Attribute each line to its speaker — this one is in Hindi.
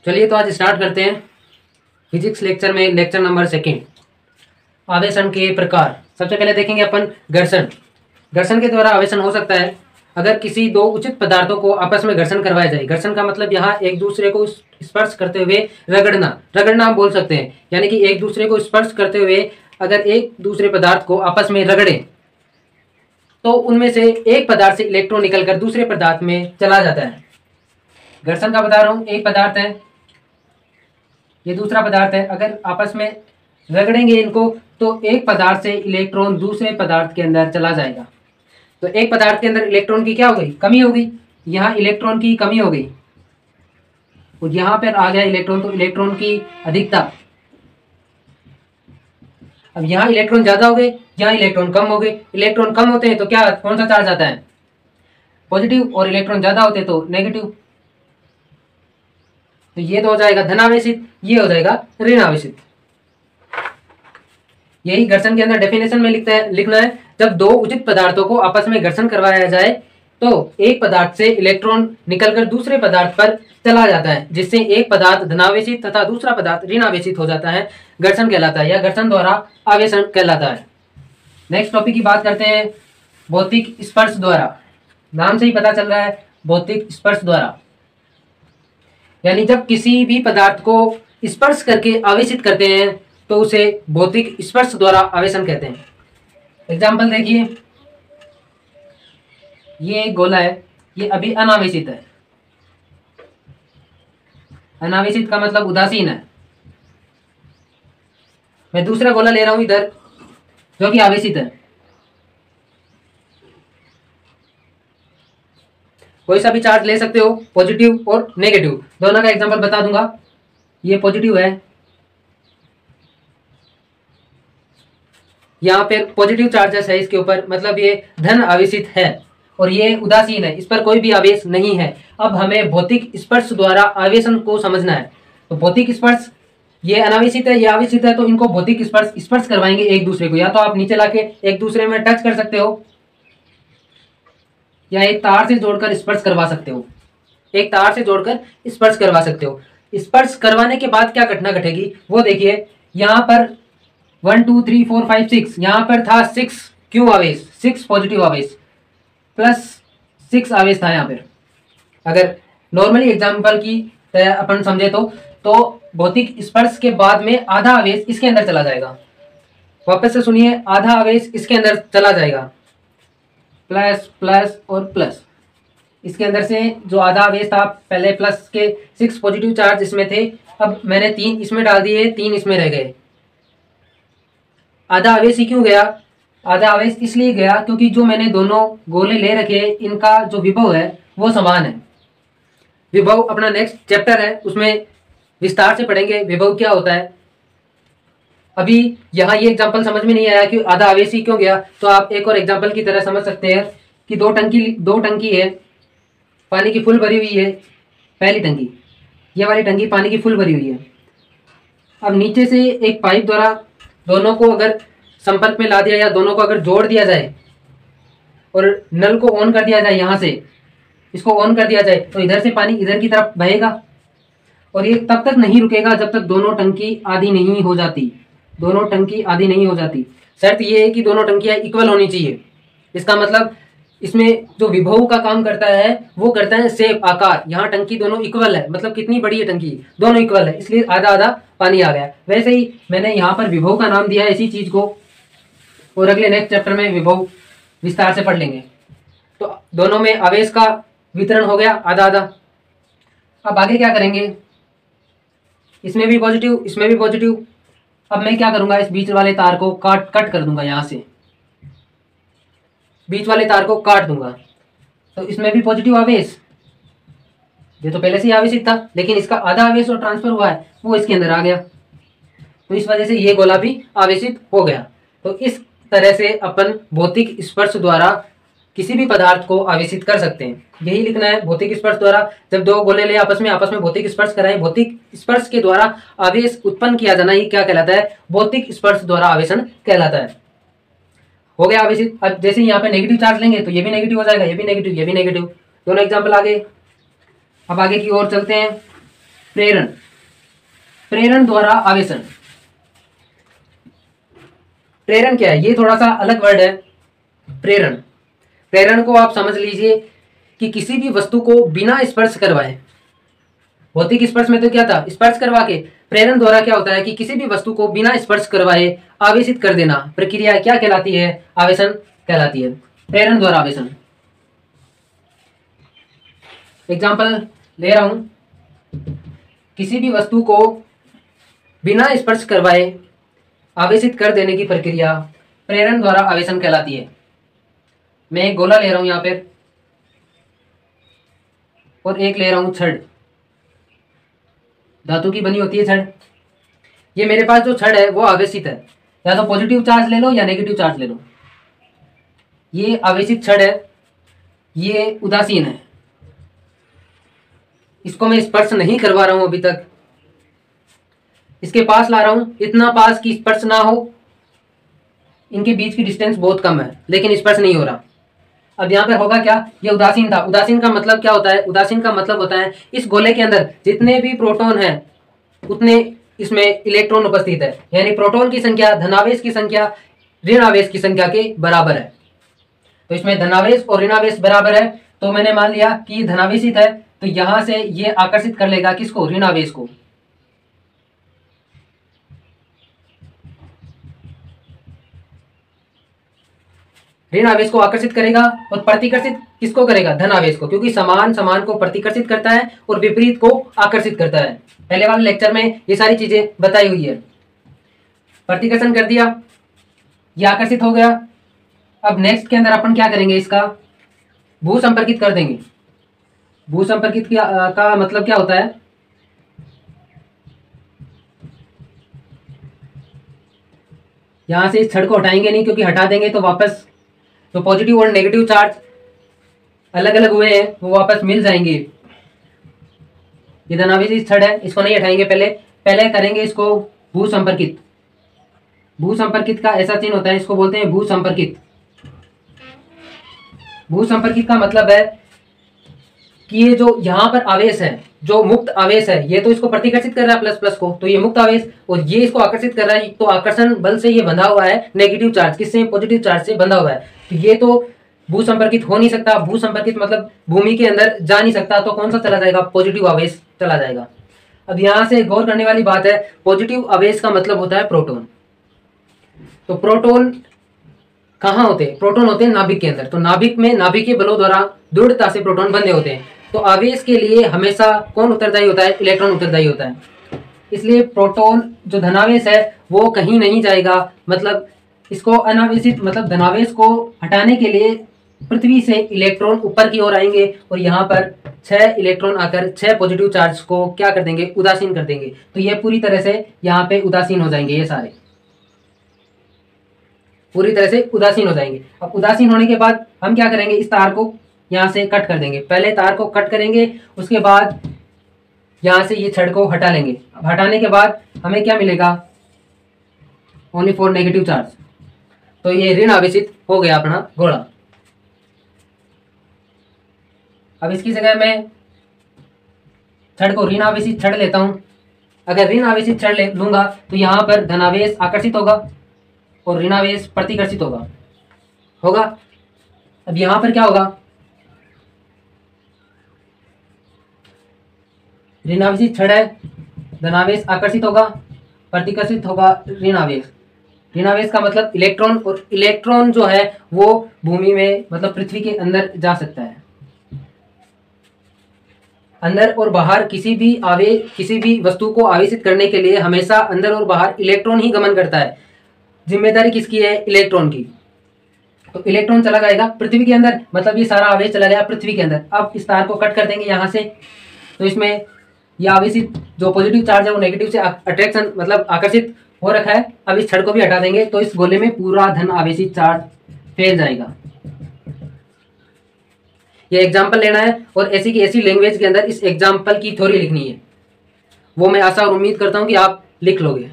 Speaker 1: चलिए तो आज स्टार्ट करते हैं फिजिक्स लेक्चर में लेक्चर नंबर 2 आवेशन के प्रकार। सबसे पहले देखेंगे अपन घर्षण। घर्षण के द्वारा आवेशन हो सकता है अगर किसी दो उचित पदार्थों को आपस में घर्षण करवाया जाए। घर्षण का मतलब यहाँ एक दूसरे को स्पर्श करते हुए रगड़ना हम बोल सकते हैं। यानी कि एक दूसरे को स्पर्श करते हुए अगर एक दूसरे पदार्थ को आपस में रगड़े तो उनमें से एक पदार्थ से इलेक्ट्रॉन निकलकर दूसरे पदार्थ में चला जाता है। घर्षण का बता रहा हूं, एक पदार्थ है, ये दूसरा पदार्थ है। अगर आपस में रगड़ेंगे इनको तो एक पदार्थ से इलेक्ट्रॉन दूसरे पदार्थ के अंदर चला जाएगा। तो एक पदार्थ के अंदर इलेक्ट्रॉन की क्या हो गई? कमी हो गई। यहाँ इलेक्ट्रॉन की कमी हो गई और यहाँ पर आ गया इलेक्ट्रॉन, तो इलेक्ट्रॉन की अधिकता। अब यहाँ इलेक्ट्रॉन ज्यादा हो गए, यहाँ इलेक्ट्रॉन कम हो गए। इलेक्ट्रॉन कम होते हैं तो क्या, कौन सा चार्ज आता है? पॉजिटिव। और इलेक्ट्रॉन ज्यादा होते हैं तो नेगेटिव। तो ये तो हो जाएगा धनावेशित, ये हो जाएगा ऋण आवेशित। यही घर्षण के अंदर डेफिनेशन में लिखना है। जब दो उचित पदार्थों को आपस में घर्षण करवाया जाए तो एक पदार्थ से इलेक्ट्रॉन निकलकर दूसरे पदार्थ पर चला जाता है, जिससे एक पदार्थ धनावेशित तथा दूसरा पदार्थ ऋणावेशित हो जाता है। घर्षण कहलाता है या घर्षण द्वारा आवेशन कहलाता है। नेक्स्ट टॉपिक की बात करते हैं, भौतिक स्पर्श द्वारा। नाम से ही पता चल रहा है भौतिक स्पर्श द्वारा, यानी जब किसी भी पदार्थ को स्पर्श करके आवेशित करते हैं तो उसे भौतिक स्पर्श द्वारा आवेशन कहते हैं। एग्जाम्पल देखिए, ये एक गोला है, ये अभी अनावेशित है। अनावेशित का मतलब उदासीन है। मैं दूसरा गोला ले रहा हूं इधर जो कि आवेशित है। कोई सा भी चार्ज ले सकते हो, पॉजिटिव और नेगेटिव दोनों का एग्जांपल बता दूंगा। ये पॉजिटिव है, यहाँ पे पॉजिटिव चार्जेस है इसके ऊपर, मतलब ये धन आवेशित है। और ये उदासीन है, इस पर कोई भी आवेश नहीं है। अब हमें भौतिक स्पर्श द्वारा आवेशन को समझना है। तो भौतिक स्पर्श, ये अनावेशित है, ये आवेशित है, तो इनको भौतिक स्पर्श करवाएंगे एक दूसरे को। या तो आप नीचे लाके एक दूसरे में टच कर सकते हो या एक तार से जोड़कर स्पर्श करवा सकते हो। एक तार से जोड़कर स्पर्श करवा सकते हो। स्पर्श करवाने के बाद क्या घटना घटेगी वो देखिए। यहाँ पर 1 2 3 4 5 6, यहाँ पर था 6 क्यू आवेश, 6 पॉजिटिव आवेश प्लस 6 आवेश था यहाँ पर। अगर नॉर्मली एग्जाम्पल की अपन समझे तो भौतिक स्पर्श के बाद में आधा आवेश इसके अंदर चला जाएगा। वापस से सुनिए, आधा आवेश इसके अंदर चला जाएगा, प्लस प्लस और प्लस। इसके अंदर से जो आधा आवेश था, पहले प्लस के 6 पॉजिटिव चार्ज इसमें थे, अब मैंने 3 इसमें डाल दिए, 3 इसमें रह गए। आधा आवेश ही क्यों गया? आधा आवेश इसलिए गया क्योंकि जो मैंने दोनों गोले ले रखे इनका जो विभव है वो समान है। विभव अपना नेक्स्ट चैप्टर है, उसमें विस्तार से पढ़ेंगे विभव क्या होता है। अभी यहाँ ये एग्जांपल समझ में नहीं आया कि आधा आवेश ही क्यों गया, तो आप एक और एग्जांपल की तरह समझ सकते हैं कि दो टंकी है, पानी की फुल भरी हुई है। पहली टंकी, ये वाली टंकी पानी की फुल भरी हुई है। अब नीचे से एक पाइप द्वारा दोनों को अगर संपर्क में ला दिया या दोनों को अगर जोड़ दिया जाए और नल को ऑन कर दिया जाए, यहाँ से इसको ऑन कर दिया जाए, तो इधर से पानी इधर की तरफ बहेगा और ये तब तक नहीं रुकेगा जब तक दोनों टंकी आधी नहीं हो जाती। दोनों टंकी आधी नहीं हो जाती। शर्त ये है कि दोनों टंकियां इक्वल होनी चाहिए। इसका मतलब इसमें जो विभव का काम करता है वो करता है शेप, आकार। यहाँ टंकी दोनों इक्वल है, मतलब कितनी बड़ी है टंकी, दोनों इक्वल है, इसलिए आधा आधा पानी आ गया। वैसे ही मैंने यहाँ पर विभव का नाम दिया है इसी चीज को, और अगले नेक्स्ट चैप्टर में विभव विस्तार से पढ़ लेंगे। तो दोनों में आवेश का वितरण हो गया आधा आधा। अब आगे क्या करेंगे, इसमें भी पॉजिटिव, इसमें भी पॉजिटिव। अब मैं क्या करूंगा, इस बीच वाले तार को कट कर दूंगा, यहाँ से बीच वाले तार को काट दूंगा। तो इसमें भी पॉजिटिव आवेश, ये तो पहले से ही आवेशित था, लेकिन इसका आधा आवेश और ट्रांसफर हुआ है वो इसके अंदर आ गया, तो इस वजह से ये गोला भी आवेशित हो गया। तो इस तरह से अपन भौतिक स्पर्श द्वारा किसी भी पदार्थ को आवेशित कर सकते हैं। यही लिखना है, भौतिक स्पर्श द्वारा। जब दो गोले ले आपस में भौतिक स्पर्श कराएं, भौतिक स्पर्श के द्वारा आवेश उत्पन्न किया जाना ही क्या कहलाता है? भौतिक स्पर्श द्वारा आवेशन कहलाता है। हो गया आवेशित। अब जैसे यहाँ पे नेगेटिव चार्ज लेंगे तो ये भी नेगेटिव हो जाएगा, ये भी नेगेटिव, ये भी नेगेटिव, दोनों एग्जाम्पल आ गए। अब आगे की ओर चलते हैं। प्रेरण, प्रेरण द्वारा आवेशन। प्रेरण क्या है, ये थोड़ा सा अलग वर्ड है। प्रेरण, प्रेरण को आप समझ लीजिए कि किसी भी वस्तु को बिना स्पर्श करवाए, भौतिक स्पर्श में तो क्या था, स्पर्श करवा के, प्रेरण द्वारा क्या होता है कि किसी भी वस्तु को बिना स्पर्श करवाए आवेशित कर देना, प्रक्रिया क्या कहलाती है, आवेशन कहलाती है। प्रेरण द्वारा आवेशन। एग्जाम्पल ले रहा हूं, किसी भी वस्तु को बिना स्पर्श करवाए आवेशित कर देने की प्रक्रिया प्रेरण द्वारा आवेशन कहलाती है। मैं एक गोला ले रहा हूं यहां पर और एक ले रहा हूं छड़, धातु की बनी होती है छड़। ये मेरे पास जो छड़ है वो आवेशित है, या तो पॉजिटिव चार्ज ले लो या नेगेटिव चार्ज ले लो। ये आवेशित छड़ है, ये उदासीन है, इसको मैं स्पर्श नहीं करवा रहा हूं अभी तक, इसके पास ला रहा हूं, इतना पास कि स्पर्श ना हो, इनके बीच की डिस्टेंस बहुत कम है लेकिन स्पर्श नहीं हो रहा। अब यहाँ पर होगा क्या, ये उदासीन था। उदासीन का मतलब क्या होता है, उदासीन का मतलब होता है इस गोले के अंदर जितने भी प्रोटॉन हैं उतने इसमें इलेक्ट्रॉन उपस्थित है, यानी प्रोटॉन की संख्या धनावेश की संख्या ऋण आवेश की संख्या के बराबर है। तो इसमें धनावेश और ऋणावेश बराबर है, तो मैंने मान लिया कि ये धनावेशित है, तो यहां से ये आकर्षित कर लेगा किसको, ऋणावेश को। ऋण आवेश को आकर्षित करेगा और प्रतिकर्षित किसको करेगा, धन आवेश को, क्योंकि समान समान को प्रतिकर्षित करता है और विपरीत को आकर्षित करता है। पहले वाले लेक्चर में ये सारी चीजें बताई हुई है। प्रतिकर्षण कर दिया, ये आकर्षित हो गया। अब नेक्स्ट के अंदर अपन क्या करेंगे, इसका भू संपर्कित कर देंगे। भू संपर्कित का मतलब क्या होता है, यहां से इस छड़ को हटाएंगे नहीं, क्योंकि हटा देंगे तो वापस जो पॉजिटिव और नेगेटिव चार्ज अलग अलग हुए हैं वो वापस मिल जाएंगे। ये धनावेशी छड़ है, इसको नहीं हटाएंगे, पहले करेंगे इसको भू संपर्कित। भू संपर्कित का ऐसा चिन्ह होता है, इसको बोलते हैं भू संपर्कित। भू संपर्कित का मतलब है कि ये जो यहाँ पर आवेश है, जो मुक्त आवेश है, ये तो इसको प्रतिकर्षित कर रहा है प्लस प्लस को, तो ये मुक्त आवेश, और ये इसको आकर्षित कर रहा है, तो आकर्षण बल से ये बंधा हुआ है नेगेटिव चार्ज, किससे, पॉजिटिव चार्ज से बंधा हुआ है। तो ये तो भू संपर्कित हो नहीं सकता। भू संपर्कित मतलब भूमि के अंदर जा नहीं सकता, तो कौन सा चला जाएगा, पॉजिटिव आवेश चला जाएगा। अब यहां से गौर करने वाली बात है, पॉजिटिव आवेश का मतलब होता है प्रोटॉन। तो प्रोटॉन कहाँ होते हैं, प्रोटॉन होते हैं नाभिक के अंदर। तो नाभिक में नाभिकीय बलों द्वारा दृढ़ता से प्रोटॉन बंधे होते हैं। तो आवेश के लिए हमेशा कौन उत्तरदायी होता है, इलेक्ट्रॉन उत्तरदायी होता है। इसलिए प्रोटॉन जो धनावेश है वो कहीं नहीं जाएगा, मतलब इसको अनावेशित, मतलब धनावेश को हटाने के लिए पृथ्वी से इलेक्ट्रॉन ऊपर की ओर आएंगे और यहाँ पर 6 इलेक्ट्रॉन आकर 6 पॉजिटिव चार्ज को क्या कर देंगे, उदासीन कर देंगे। तो ये पूरी तरह से यहाँ पे उदासीन हो जाएंगे, ये सारे पूरी तरह से उदासीन हो जाएंगे। अब उदासीन होने के बाद हम क्या करेंगे, इस तार को यहाँ से कट कर देंगे। पहले तार को कट करेंगे, उसके बाद यहाँ से ये छड़ को हटा लेंगे। अब हटाने के बाद हमें क्या मिलेगा, ओनली फॉर नेगेटिव चार्ज। तो ये ऋण आवेशित हो गया अपना गोला। अब इसकी जगह मैं छड़ को ऋण आवेशित छड़ लेता हूं। अगर ऋण आवेशित छड़ ले लूंगा तो यहाँ पर धनावेश आकर्षित होगा और ऋणावेश प्रतिकर्षित होगा। अब यहाँ पर क्या होगा, ऋणावेशित छड़ है, धनावेश आकर्षित होगा, प्रतिकर्षित होगा ऋणावेश। ऋणावेश का मतलब इलेक्ट्रॉन, और इलेक्ट्रॉन जो है वो भूमि में, मतलब पृथ्वी के अंदर जा सकता है। अंदर और बाहर किसी भी वस्तु को आवेशित करने के लिए हमेशा अंदर और बाहर इलेक्ट्रॉन ही गमन करता है। जिम्मेदारी किसकी है, इलेक्ट्रॉन की। तो इलेक्ट्रॉन चला जाएगा पृथ्वी के अंदर, मतलब ये सारा आवेश चला गया पृथ्वी के अंदर। अब इस तार को कट कर देंगे यहाँ से, तो इसमें ये आवेशित जो पॉजिटिव चार्ज है वो नेगेटिव से अट्रैक्शन, मतलब आकर्षित हो रखा है। अब इस छड़ को भी हटा देंगे तो इस गोले में पूरा धन आवेशित चार्ज फैल जाएगा। ये एग्जाम्पल लेना है और ऐसी की ऐसी लैंग्वेज के अंदर इस एग्जाम्पल की थ्योरी लिखनी है। वो मैं आशा और उम्मीद करता हूं कि आप लिख लोगे।